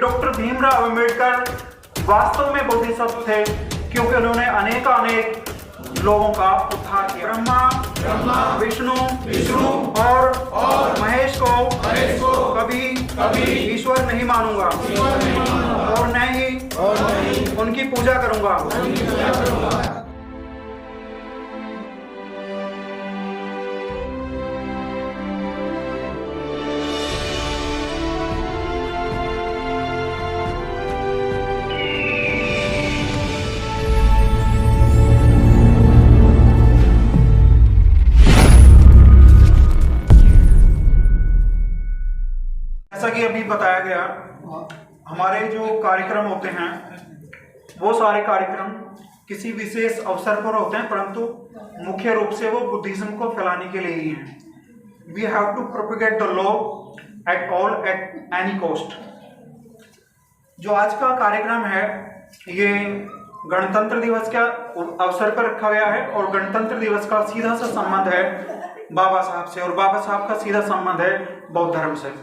Doctor Bhimrao Ambedkar वास्तव में बोधिसत्व थे, क्योंकि उन्होंने अनेक लोगों का उद्धार किया। ब्रह्मा विष्णु और महेश को कभी ईश्वर नहीं मानूंगा और न ही उनकी पूजा करूंगा। जैसा कि अभी बताया गया, हमारे जो कार्यक्रम होते हैं वो सारे कार्यक्रम किसी विशेष अवसर पर होते हैं, परंतु मुख्य रूप से वो बुद्धिज्म को फैलाने के लिए ही हैं। We have to propagate the law at any cost. जो आज का कार्यक्रम है ये गणतंत्र दिवस के अवसर पर रखा गया है और गणतंत्र दिवस का सीधा सा संबंध है बाबा साहब से, और बाबा साहब का सीधा संबंध है बौद्ध धर्म से।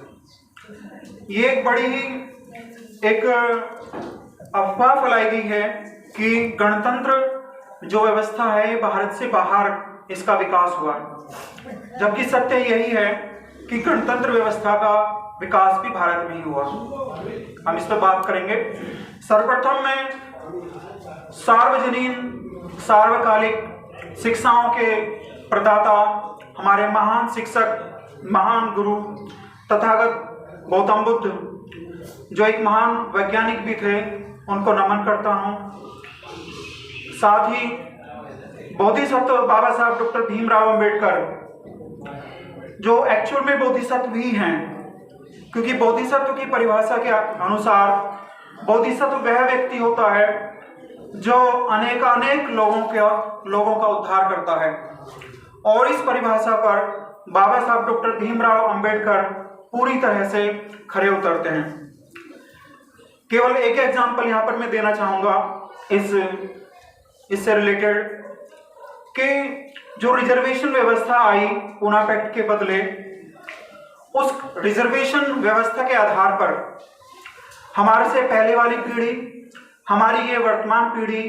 ये एक बड़ी ही एक अफवाह फैलाई गई है कि गणतंत्र जो व्यवस्था है भारत से बाहर इसका विकास हुआ, जबकि सत्य यही है कि गणतंत्र व्यवस्था का विकास भी भारत में ही हुआ। हम इस पर बात करेंगे। सर्वप्रथम में सार्वकालिक शिक्षाओं के प्रदाता हमारे महान शिक्षक, महान गुरु तथागत गौतम बुद्ध, जो एक महान वैज्ञानिक भी थे, उनको नमन करता हूं। साथ ही बोधिसत्व बाबा साहब डॉक्टर भीमराव अंबेडकर, जो एक्चुअल में बोधिसत्व ही हैं, क्योंकि बोधिसत्व की परिभाषा के अनुसार बोधिसत्व वह व्यक्ति होता है जो अनेक लोगों का उद्धार करता है। और इस परिभाषा पर बाबा साहब डॉक्टर भीमराव अंबेडकर पूरी तरह से खरे उतरते हैं। केवल एक एग्जांपल यहां पर मैं देना चाहूंगा इससे रिलेटेड, कि जो रिजर्वेशन व्यवस्था आई पूना पैक्ट के बदले, उस रिजर्वेशन व्यवस्था के आधार पर हमारे से पहले वाली पीढ़ी, हमारी ये वर्तमान पीढ़ी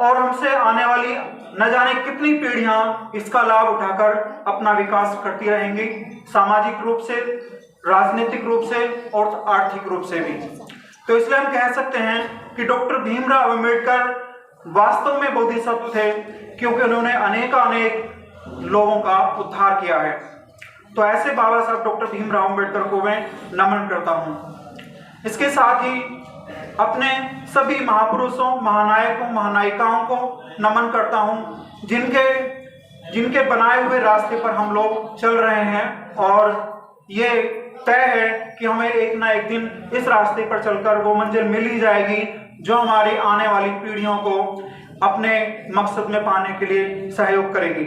और हमसे आने वाली न जाने कितनी पीढ़ियां इसका लाभ उठाकर अपना विकास करती रहेंगी, सामाजिक रूप से, राजनीतिक रूप से और आर्थिक रूप से भी। तो इसलिए हम कह सकते हैं कि डॉक्टर भीमराव अंबेडकर वास्तव में बोधिसत्व थे, क्योंकि उन्होंने अनेक लोगों का उद्धार किया है। तो ऐसे बाबा साहब डॉक्टर भीमराव अंबेडकर को मैं नमन करता हूं। इसके साथ ही अपने सभी महापुरुषों, महानायकों, महानायिकाओं को नमन करता हूं, जिनके बनाए हुए रास्ते पर हम लोग चल रहे हैं, और ये तय है कि हमें एक ना एक दिन इस रास्ते पर चलकर वो मंजिल मिल ही जाएगी जो हमारी आने वाली पीढ़ियों को अपने मकसद में पाने के लिए सहयोग करेगी।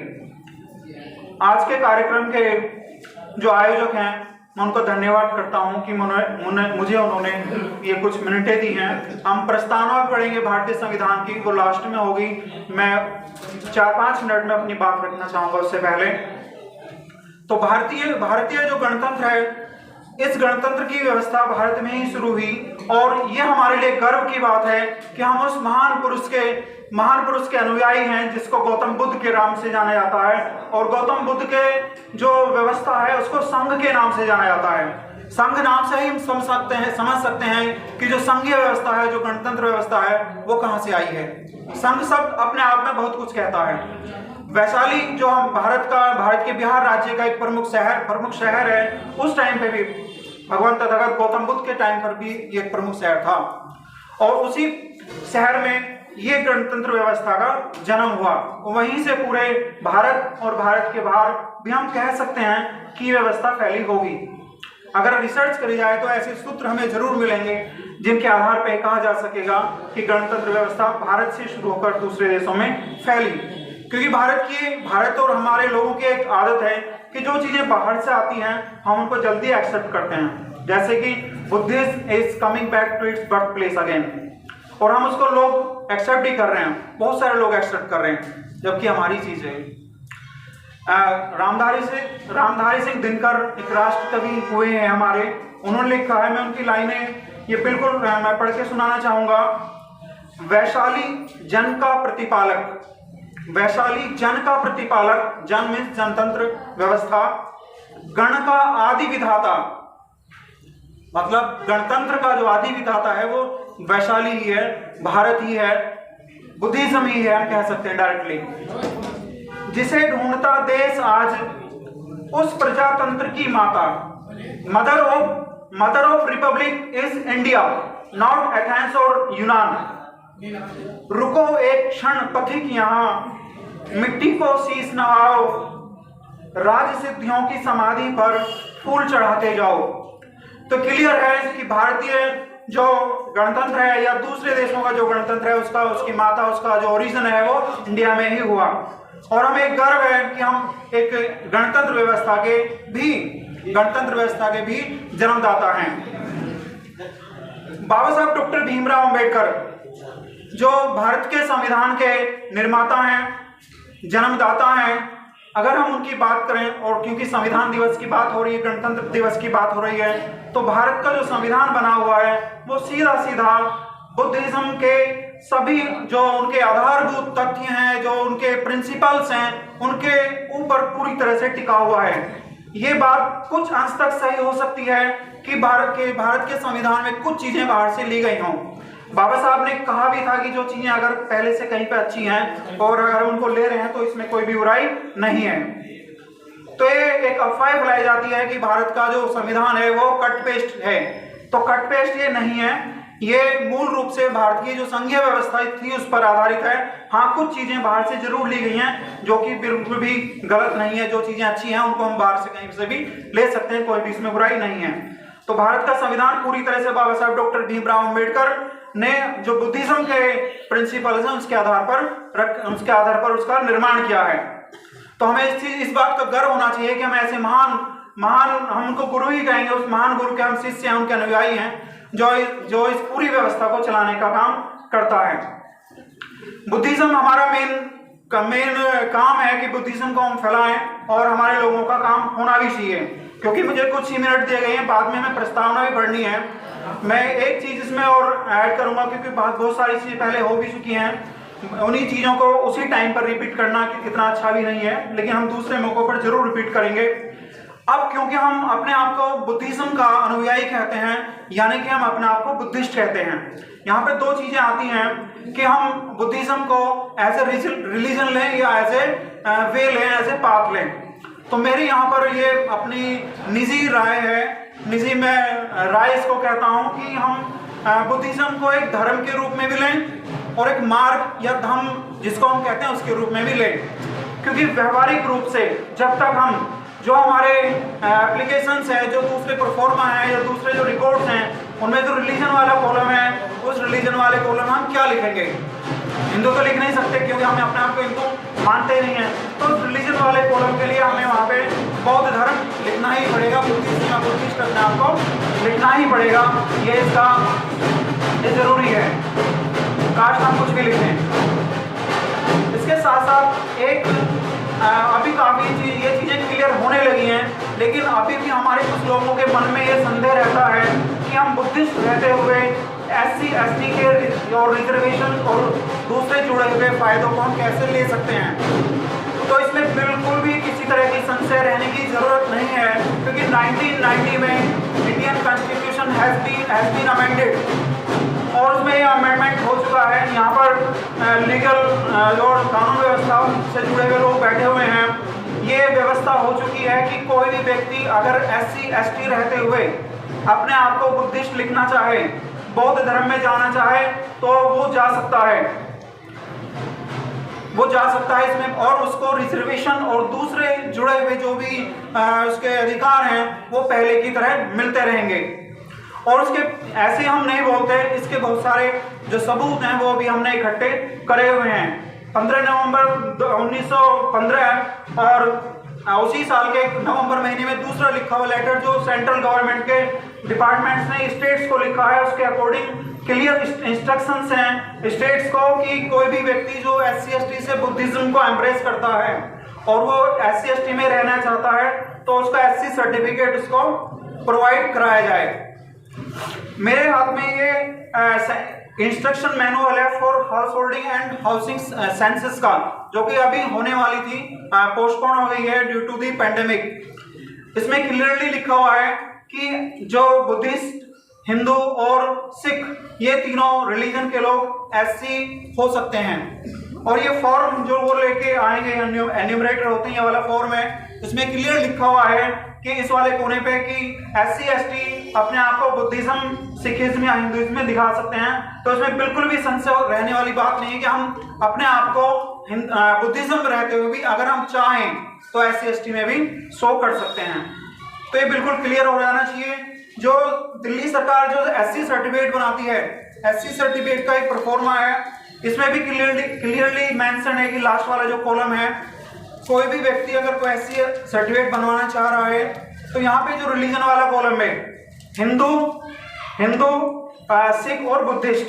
आज के कार्यक्रम के जो आयोजक हैं, मैं उनको धन्यवाद करता हूं कि मुझे उन्होंने ये कुछ मिनटें दी हैं। हम प्रस्तावना पढ़ेंगे भारतीय संविधान की, वो लास्ट में होगी। मैं 4-5 मिनट में अपनी बात रखना चाहूंगा उससे पहले। तो भारतीय जो गणतंत्र है, इस गणतंत्र की व्यवस्था भारत में ही शुरू हुई, और ये हमारे लिए गर्व की बात है कि हम उस महान पुरुष के अनुयायी हैं जिसको गौतम बुद्ध के नाम से जाना जाता है, और गौतम बुद्ध के जो व्यवस्था है उसको संघ के नाम से जाना जाता है। संघ नाम से ही हम समझ सकते हैं कि जो संघीय व्यवस्था है, जो गणतंत्र व्यवस्था है, वो कहां से आई है। संघ शब्द अपने आप में बहुत कुछ कहता है। वैशाली जो हम भारत के बिहार राज्य का एक प्रमुख शहर है, उस टाइम पे भी भगवान तथागत गौतम बुद्ध के टाइम पर भी ये एक प्रमुख शहर था, और उसी शहर में ये गणतंत्र व्यवस्था का जन्म हुआ। वहीं से पूरे भारत और भारत के बाहर भी हम कह सकते हैं कि व्यवस्था फैली होगी। अगर रिसर्च करी जाए तो ऐसे सूत्र हमें जरूर मिलेंगे जिनके आधार पर कहा जा सकेगा कि गणतंत्र व्यवस्था भारत से शुरू होकर दूसरे देशों में फैली। क्योंकि भारत और हमारे लोगों की एक आदत है कि जो चीजें बाहर से आती हैं हम उनको जल्दी एक्सेप्ट करते हैं, जैसे कि Buddhism is coming back to its birth place again, और हम उसको लोग एक्सेप्ट ही कर रहे हैं, बहुत सारे लोग एक्सेप्ट कर रहे हैं, जबकि हमारी चीज है। रामधारी सिंह दिनकर एक राष्ट्र कवि हुए हैं हमारे, उन्होंने लिखा है, मैं उनकी लाइनें ये बिल्कुल मैं पढ़ के सुनाना चाहूंगा। वैशाली जन का प्रतिपालक, वैशाली जन का प्रतिपालक, जन मीन्स जनतंत्र व्यवस्था, गण का आदि विधाता, मतलब गणतंत्र का जो आदि विधाता है वो वैशाली ही है, भारत ही है, बुद्धिज्म ही है, हम कह सकते हैं डायरेक्टली। जिसे ढूंढता देश आज उस प्रजातंत्र की माता, mother of Republic is India, not Athens और यूनान। रुको एक क्षण पथिक यहाँ, मिट्टी को शीश नवाओ, राज सिद्धियों की समाधि पर फूल चढ़ाते जाओ। तो क्लियर है कि भारतीय जो गणतंत्र है या दूसरे देशों का जो गणतंत्र है उसका, उसकी माता, उसका जो ओरिजिन है वो इंडिया में ही हुआ। और हमें गर्व है कि हम एक गणतंत्र व्यवस्था के भी जन्मदाता हैं। बाबा साहब डॉक्टर भीमराव अंबेडकर जो भारत के संविधान के निर्माता हैं, जन्मदाता हैं, अगर हम उनकी बात करें, और क्योंकि संविधान दिवस की बात हो रही है, गणतंत्र दिवस की बात हो रही है, तो भारत का जो संविधान बना हुआ है वो सीधा सीधा बुद्धिज्म के सभी जो उनके आधारभूत तथ्य हैं, जो उनके प्रिंसिपल्स हैं, उनके ऊपर पूरी तरह से टिका हुआ है। ये बात कुछ अंश तक सही हो सकती है कि भारत के संविधान में कुछ चीजें बाहर से ली गई हों। बाबा साहब ने कहा भी था कि जो चीजें अगर पहले से कहीं पे अच्छी हैं और अगर उनको ले रहे हैं तो इसमें कोई भी बुराई नहीं है। तो ये एक अफवाह फैलाई जाती है कि भारत का जो संविधान है वो कट पेस्ट है, तो कट पेस्ट ये नहीं है, ये मूल रूप से भारत की जो संघीय व्यवस्था थी उस पर आधारित है। हाँ, कुछ चीजें बाहर से जरूर ली गई हैं जो कि बिल्कुल भी गलत नहीं है। जो चीजें अच्छी हैं उनको हम बाहर से कहीं से भी ले सकते हैं, कोई भी इसमें बुराई नहीं है। तो भारत का संविधान पूरी तरह से बाबा साहब डॉक्टर भीमराव अंबेडकर ने जो बुद्धिज्म के प्रिंसिपल्स हैं उसके आधार पर उसका निर्माण किया है। तो हमें इस बात का गर्व होना चाहिए कि हम ऐसे महान हम उनको गुरु ही कहेंगे, उस महान गुरु के हम शिष्य हैं, उनके अनुयायी हैं, जो इस पूरी व्यवस्था को चलाने का काम करता है। बुद्धिज्म हमारा मेन काम है कि बुद्धिज्म को हम फैलाएं, और हमारे लोगों का काम होना भी चाहिए। क्योंकि मुझे कुछ ही मिनट दिए गए हैं, बाद में हमें प्रस्तावना भी पढ़नी है। मैं एक चीज इसमें और ऐड करूंगा, क्योंकि बहुत सारी चीजें पहले हो भी चुकी हैं। उन्हीं चीजों को उसी टाइम पर रिपीट करना कि कितना अच्छा भी नहीं है, लेकिन हम दूसरे मौकों पर जरूर रिपीट करेंगे। अब क्योंकि हम अपने आप को बुद्धिज्म का अनुयायी कहते हैं, यानी कि हम अपने आप को बुद्धिस्ट कहते हैं, यहाँ पे दो चीजें आती हैं कि हम बुद्धिज्म को एज ए रिलीजन लें या एज ए वे लें, एज ए पाथ लें। तो मेरी यहाँ पर ये अपनी निजी राय है, निजी मैं राय इसको कहता हूँ कि हम बुद्धिज्म को एक धर्म के रूप में भी लें और एक मार्ग या धम्म जिसको हम कहते हैं उसके रूप में भी लें। क्योंकि व्यवहारिक रूप से जब तक हम जो हमारे एप्लीकेशंस हैं, जो दूसरे परफॉर्मा हैं या दूसरे जो रिकॉर्ड्स हैं, उनमें जो रिलीजन वाला कॉलम है, उस रिलीजन वाले कॉलम में हम क्या लिखेंगे? हिंदू तो लिख नहीं सकते क्योंकि हमें अपने आप को हिंदू मानते नहीं हैं। तो उस रिलीजन वाले कॉलम के लिए हमें वहाँ पे बौद्ध धर्म लिखना ही पड़ेगा, बुद्धिस्ट अपने आप को लिखना ही पड़ेगा। ये जरूरी है, काश हम कुछ भी लिखें। इसके साथ साथ एक अभी काफ़ी ये चीज़ें क्लियर होने लगी हैं, लेकिन अभी भी हमारे कुछ लोगों के मन में ये संदेह रहता है कि हम बुद्धिस्ट रहते हुए SC ST के और रिजर्वेशन और दूसरे जुड़े हुए फायदों को हम कैसे ले सकते हैं। तो इसमें बिल्कुल भी किसी तरह की संशय रहने की जरूरत नहीं है, क्योंकि 1990 में Indian constitution has been amended और उसमें यह अमेंडमेंट हो चुका है। यहाँ पर लीगल और कानून व्यवस्था से जुड़े हुए लोग बैठे हुए हैं। ये व्यवस्था हो चुकी है कि कोई भी व्यक्ति अगर SC ST रहते हुए अपने आप को बुद्धिस्ट लिखना चाहे, बौद्ध धर्म में जाना चाहे, तो वो जा सकता है इसमें, और उसको रिजर्वेशन और दूसरे जुड़े हुए जो भी उसके अधिकार हैं वो पहले की तरह मिलते रहेंगे। और उसके ऐसे हम नहीं बोलते, इसके बहुत सारे जो सबूत हैं वो भी हमने इकट्ठे करे हुए हैं। 15 नवंबर 1915 और उसी साल के नवंबर महीने में दूसरा लिखा हुआ लेटर जो सेंट्रल गवर्नमेंट के डिपार्टमेंट्स ने स्टेट्स को लिखा है, उसके अकॉर्डिंग क्लियर इंस्ट्रक्शंस हैं स्टेट्स को कि कोई भी व्यक्ति जो SC ST से बुद्धिज्म को एम्ब्रेस करता है और वो SC ST में रहना चाहता है तो उसका SC सर्टिफिकेट उसको प्रोवाइड कराया जाए। मेरे हाथ में ये इंस्ट्रक्शन मैनुअल है for house holding and housing census का, जो कि अभी होने वाली थी, पोस्टपोन हो गई है ड्यू टू दी पेंडेमिक। इसमें क्लियरली लिखा हुआ है कि जो बुद्धिस्ट, हिंदू और सिख, ये तीनों रिलीजन के लोग एससी हो सकते हैं। और ये फॉर्म जो वो लेके आएंगे, एन्यूमरेटर होते हैं, ये वाला फॉर्म है, इसमें क्लियर लिखा हुआ है कि इस वाले कोने पे कि एससी एसटी अपने आप को बुद्धिज्म, सिखिज्म या हिंदुइज्म में दिखा सकते हैं। तो इसमें बिल्कुल भी संशय रहने वाली बात नहीं है कि हम अपने आप को बुद्धिज्म में रहते हुए भी अगर हम चाहें तो एससी एसटी में भी शो कर सकते हैं। तो ये बिल्कुल क्लियर हो जाना चाहिए। जो दिल्ली सरकार जो एससी सर्टिफिकेट बनाती है, एससी सर्टिफिकेट का एक प्रोफॉर्मा है, इसमें भी क्लियरली मेंशन है कि लास्ट वाला जो कॉलम है, कोई भी व्यक्ति अगर कोई एससी सर्टिफिकेट बनवाना चाह रहा है तो यहाँ पे जो रिलीजन वाला कॉलम है, हिंदू, सिख और बुद्धिस्ट,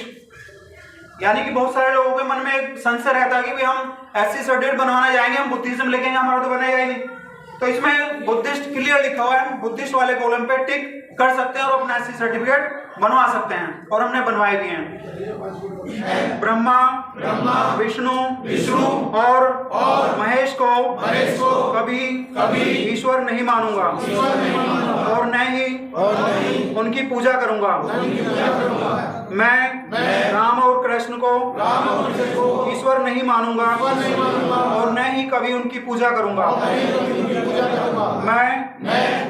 यानी कि बहुत सारे लोगों के मन में एक संशय रहता है कि भाई हम एससी सर्टिफिकेट बनवाना जाएंगे, हम बुद्धिज्म लेके हमारा तो बनेगा ही नहीं। तो इसमें बुद्धिस्ट क्लियर लिखा हुआ है, बुद्धिस्ट वाले कॉलम पे टिक कर सकते हैं और अपना एससी सर्टिफिकेट बनवा सकते हैं, और हमने बनवाए भी हैं। ब्रह्मा, विष्णु और महेश को कभी ईश्वर नहीं मानूंगा और न ही उनकी पूजा करूंगा। मैं राम और कृष्ण को ईश्वर नहीं मानूंगा और न ही कभी उनकी पूजा करूंगा। मैं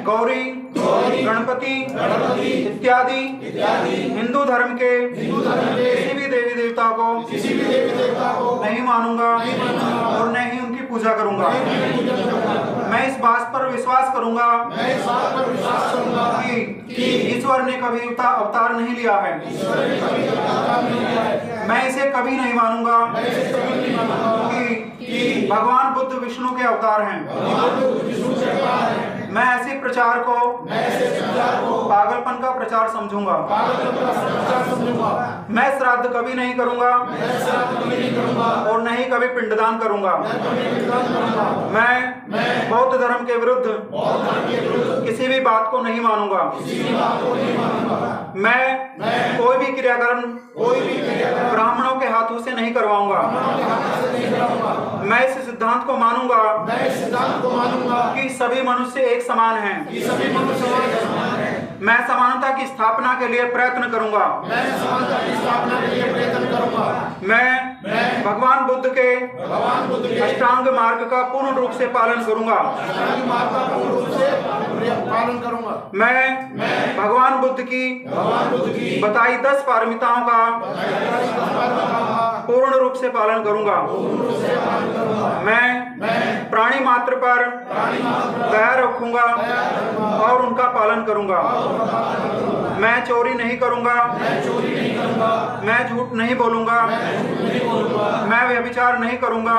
गौरी, गणपति इत्यादि हिंदू धर्म के किसी भी देवी देवता को नहीं मानूंगा और न ही उनकी पूजा करूंगा। मैं इस बात पर विश्वास करूंगा कि ईश्वर ने कभी अवतार नहीं लिया है। मैं इसे कभी नहीं मानूंगा कि भगवान बुद्ध विष्णु के अवतार हैं। मैं ऐसे प्रचार को पागलपन का प्रचार समझूंगा। मैं श्राद्ध कभी नहीं करूंगा और न ही कभी पिंडदान करूंगा। मैं बौद्ध धर्म के विरुद्ध किसी भी बात को नहीं मानूंगा। मैं कोई भी क्रियाकर्म ब्राह्मणों के हाथों से नहीं करवाऊंगा। मैं इस सिद्धांत को मानूंगा कि सभी मनुष्य एक समान हैं। मैं समानता की स्थापना के लिए प्रयत्न करूंगा। मैं भगवान बुद्ध के अष्टांग मार्ग का पूर्ण रूप से पालन करूंगा। मैं भगवान बुद्ध की बताई 10 पारमिताओं का पूर्ण रूप से पालन करूंगा। मैं प्राणी मात्र पर दया रखूंगा और उनका पालन करूंगा। मैं चोरी नहीं करूंगा। मैं झूठ नहीं बोलूंगा। मैं व्यभिचार नहीं करूंगा।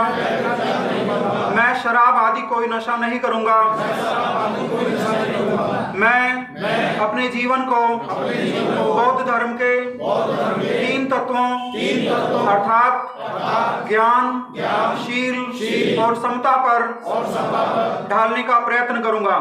मैं शराब आदि कोई नशा नहीं करूंगा। मैं अपने जीवन को बौद्ध धर्म के 3 तत्वों अर्थात ज्ञान, शील और समता पर ढालने का प्रयत्न करूंगा।